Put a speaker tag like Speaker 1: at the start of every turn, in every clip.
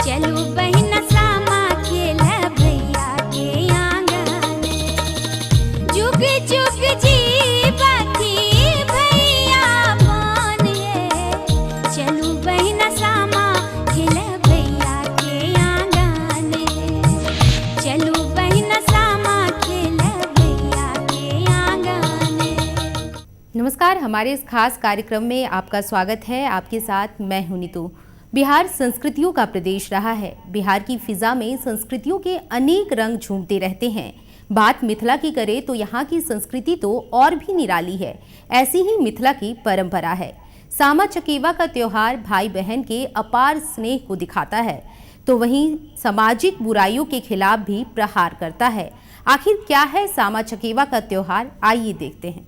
Speaker 1: चलू बहिन सामा खेल भैया के आंगन, जुग जुग जीवती भैया बन है। चलू बहिन सामा खेल भैया के आंगन, चलू बहिन सामा खेल भैया के आंगन।
Speaker 2: नमस्कार, हमारे इस खास कार्यक्रम में आपका स्वागत है। आपके साथ मैं हूं नीतू। बिहार संस्कृतियों का प्रदेश रहा है। बिहार की फिजा में संस्कृतियों के अनेक रंग झूमते रहते हैं। बात मिथिला की करें तो यहाँ की संस्कृति तो और भी निराली है। ऐसी ही मिथिला की परंपरा है। सामा चकेवा का त्योहार भाई बहन के अपार स्नेह को दिखाता है, तो वहीं सामाजिक बुराइयों के खिलाफ भी प्रहार करता है। आखिर क्या है सामा चकेवा का त्योहार, आइए देखते हैं।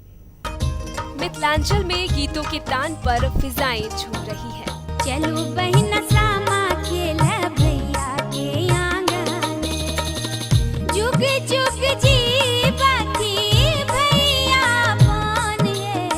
Speaker 3: मिथिलांचल में गीतों के तान पर फिजाएं झूम रही है।
Speaker 1: चलू बहिन सामा खेल भैया के आंगन, जुग जुग जीवती भैया बन है।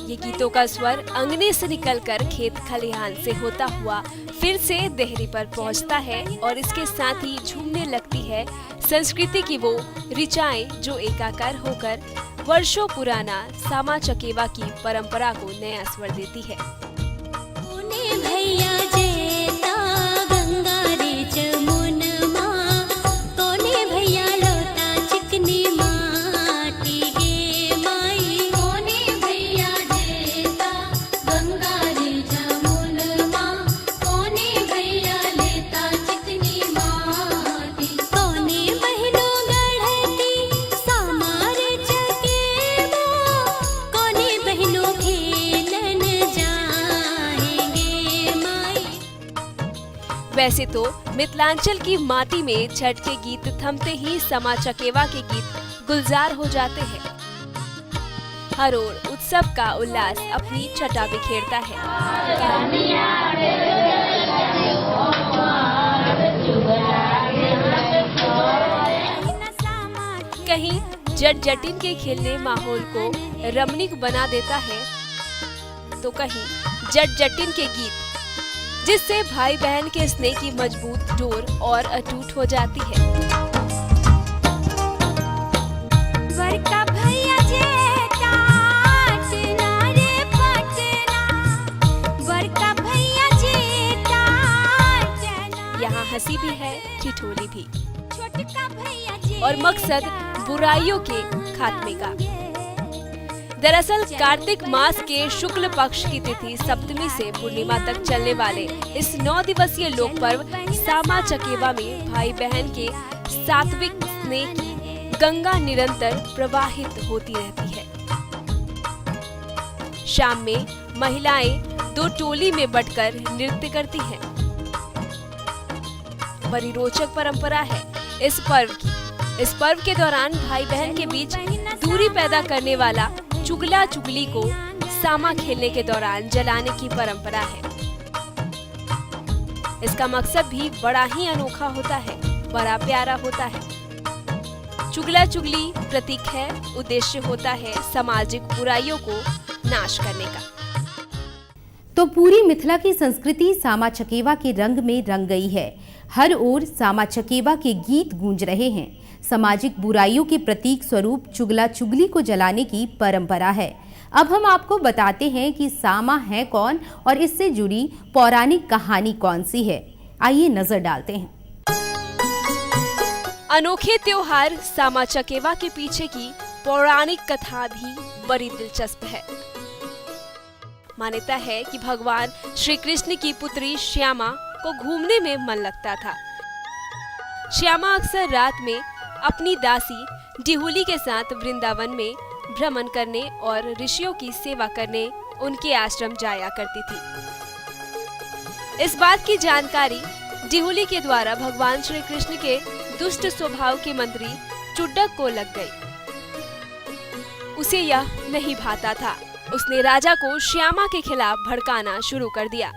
Speaker 3: ये गीतों का स्वर अंगने से निकलकर खेत खलिहान से होता हुआ फिर से देहरी पर पहुंचता है और इसके साथ ही झूमने लगती है संस्कृति की वो ऋचाएं जो एकाकार होकर वर्षों पुराना सामा चकेवा की परंपरा को नया स्वर देती है।
Speaker 1: भैया जेता गंगा रे जमुनमा, कोने भैया लोटा चिकनी माटी गे माई। कोने भैया जेता गंगा रे जमुनमा, कोने भैया लेता चिकनी माटी। कोने बहनों गढ़ती सामार चकेवा, कोने बहनों खेलन
Speaker 3: वैसे तो मिथिलांचल की माटी में छठ के गीत थमते ही सामा चकेवा के गीत गुलजार हो जाते हैं। हर ओर उत्सव का उल्लास अपनी छटा बिखेरता है। कहीं जट जटिन के खेलने माहौल को रमणीक बना देता है, तो कहीं जट जटिन के गीत जिससे भाई बहन के स्नेह की मजबूत डोर और अटूट हो जाती है।
Speaker 1: बड़का भैया जेता टेना रे पटना, बड़का भैया जेता टेना।
Speaker 3: यहाँ हंसी भी है, ठिठोली भी,
Speaker 1: छोटका भैया जेता
Speaker 3: और मकसद बुराइयों के खात्मे का। दरअसल कार्तिक मास के शुक्ल पक्ष की तिथि सप्तमी से पूर्णिमा तक चलने वाले इस 9 दिवसीय लोक पर्व सामा चकेवा में भाई बहन के सात्विक स्नेह की गंगा निरंतर प्रवाहित होती रहती है। शाम में महिलाएं 2 टोली में बंटकर नृत्य करती हैं। बड़ी रोचक परंपरा है इस पर्व की। इस पर्व के दौरान भाई बहन के बीच दूरी पैदा करने वाला चुगला चुगली को सामा खेलने के दौरान जलाने की परंपरा है। इसका मकसद भी बड़ा ही अनोखा होता है, बड़ा प्यारा होता है। चुगला चुगली प्रतीक है, उद्देश्य होता है सामाजिक बुराइयों को नाश करने का।
Speaker 2: तो पूरी मिथिला की संस्कृति सामा चकेवा के रंग में रंग गई है। हर ओर सामा चकेवा के गीत गूंज रहे हैं। सामाजिक बुराइयों के प्रतीक स्वरूप चुगला चुगली को जलाने की परंपरा है। अब हम आपको बताते हैं कि सामा है कौन और इससे जुड़ी पौराणिक कहानी कौन सी है। आइए नजर डालते हैं।
Speaker 3: अनोखे त्योहार सामा चकेवा के पीछे की पौराणिक कथा भी बड़ी दिलचस्प है। मान्यता है कि भगवान श्री कृष्ण की पुत्री श्यामा को घूमने में मन लगता था। श्यामा अक्सर रात में अपनी दासी डिहुली के साथ वृंदावन में भ्रमण करने और ऋषियों की सेवा करने उनके आश्रम जाया करती थी। इस बात की जानकारी डिहुली के द्वारा भगवान श्री कृष्ण के दुष्ट स्वभाव के मंत्री चुड्डक को लग गई। उसे यह नहीं भाता था। उसने राजा को श्यामा के खिलाफ भड़काना शुरू कर दिया।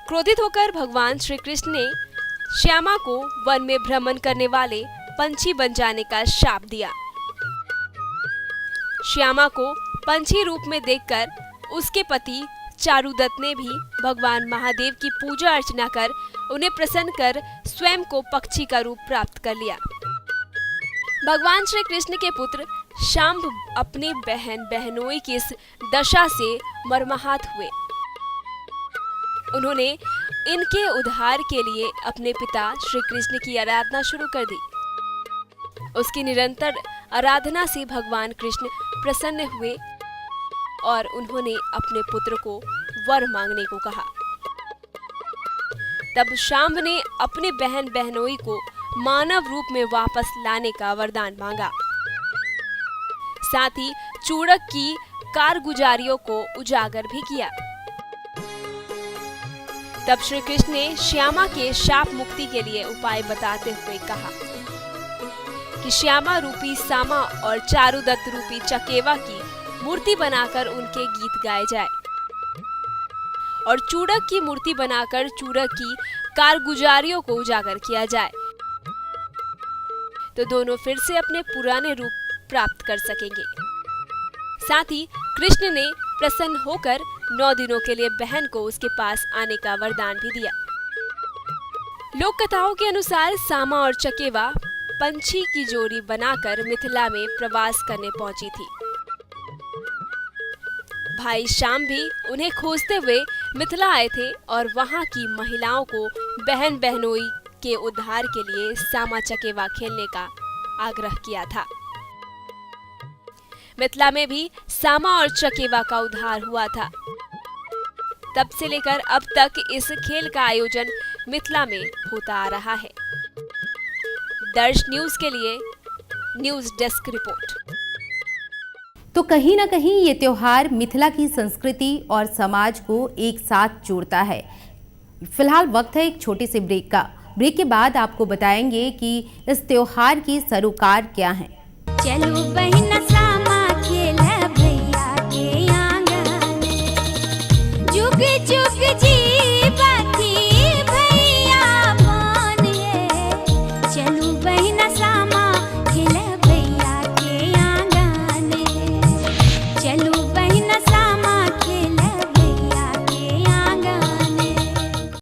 Speaker 3: क्रोधित होकर भगवान श्री कृष्ण ने श्यामा को वन में भ्रमण करने वाले पंछी बन जाने का शाप दिया। श्यामा को पंछी रूप में देखकर उसके पति चारुदत्त ने भी भगवान महादेव की पूजा अर्चना कर उन्हें प्रसन्न कर स्वयं को पक्षी का रूप प्राप्त कर लिया। भगवान श्री कृष्ण के पुत्र शांब अपनी बहन बहनोई की इस दशा से मर्माहत हुए। उन्होंने इनके उद्धार के लिए अपने पिता श्री कृष्ण की आराधना शुरू कर दी। उसकी निरंतर आराधना से भगवान कृष्ण प्रसन्न हुए और उन्होंने अपने पुत्र को वर मांगने को कहा। तब शांब ने अपने बहन बहनोई को मानव रूप में वापस लाने का वरदान मांगा। साथ ही चूड़क की कारगुजारियों को उजागर भी किया। तब श्री कृष्ण ने श्यामा के शाप मुक्ति के लिए उपाय बताते हुए कहा कि श्यामा रूपी सामा और चारुदत्त रूपी चकेवा की मूर्ति बनाकर उनके गीत गाए जाए और चूड़क की मूर्ति बनाकर चूड़क की कारगुजारियों को उजागर किया जाए, तो दोनों फिर से अपने पुराने रूप प्राप्त कर सकेंगे। साथ ही कृष्ण ने प्रसन्न होकर 9 दिनों के लिए बहन को उसके पास आने का वरदान भी दिया। लोक कथाओं के अनुसार सामा और चकेवा पंछी की जोड़ी बनाकर मिथिला में प्रवास करने पहुंची थी। भाई श्याम भी उन्हें खोजते हुए मिथिला आए थे और वहां की महिलाओं को बहन बहनोई के उद्धार के लिए सामा चकेवा खेलने का आग्रह किया था। मिथिला में भी सामा और चकेवा का उद्धार हुआ था। तब से लेकर अब तक इस खेल का आयोजन मिथिला में होता आ रहा है। दर्श न्यूज के लिए न्यूज डेस्क रिपोर्ट।
Speaker 2: तो कहीं ना कहीं ये त्योहार मिथिला की संस्कृति और समाज को एक साथ जोड़ता है। फिलहाल वक्त है एक छोटे से ब्रेक का। ब्रेक के बाद आपको बताएंगे कि इस त्योहार की सरोकार क्या है।
Speaker 1: चलो